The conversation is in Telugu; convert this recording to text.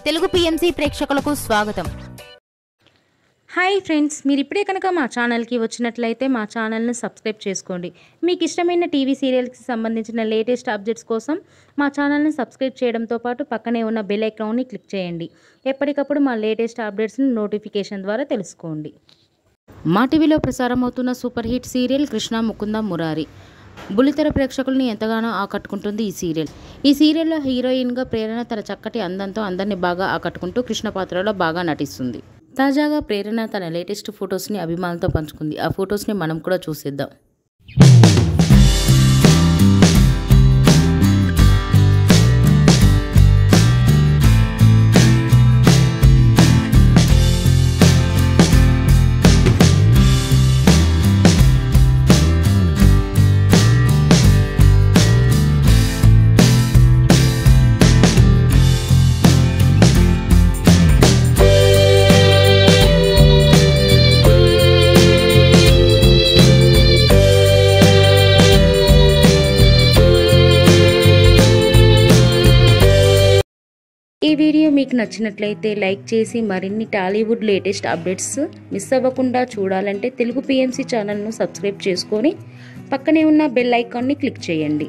తెలుగు పిఎంసి ప్రేక్షకులకు స్వాగతం. హాయ్ ఫ్రెండ్స్, మీరు ఇప్పుడే కనుక మా ఛానల్కి వచ్చినట్లయితే మా ఛానల్ని సబ్స్క్రైబ్ చేసుకోండి. మీకు ఇష్టమైన టీవీ సీరియల్స్కి సంబంధించిన లేటెస్ట్ అప్డేట్స్ కోసం మా ఛానల్ని సబ్స్క్రైబ్ చేయడంతో పాటు పక్కనే ఉన్న బెల్ ఐకాన్ని క్లిక్ చేయండి. ఎప్పటికప్పుడు మా లేటెస్ట్ అప్డేట్స్ని నోటిఫికేషన్ ద్వారా తెలుసుకోండి. మా టీవీలో ప్రసారం అవుతున్న super hit serial Krishna Mukunda Murari బుల్లితెర ప్రేక్షకుల్ని ఎంతగానో ఆకట్టుకుంటుంది. ఈ సీరియల్లో హీరోయిన్గా ప్రేరణ తన చక్కటి అందంతో అందరినీ బాగా ఆకట్టుకుంటూ కృష్ణ పాత్రలో బాగా నటిస్తుంది. తాజాగా ప్రేరణ తన లేటెస్ట్ ఫొటోస్ని అభిమానులతో పంచుకుంది. ఆ ఫొటోస్ని మనం కూడా చూసేద్దాం. ఈ వీడియో మీకు నచ్చినట్లయితే లైక్ చేసి మరిన్ని టాలీవుడ్ లేటెస్ట్ అప్డేట్స్ మిస్ అవ్వకుండా చూడాలంటే తెలుగు పిఎంసి ఛానల్ను సబ్స్క్రైబ్ చేసుకొని పక్కనే ఉన్న బెల్ ఐకాన్ని క్లిక్ చేయండి.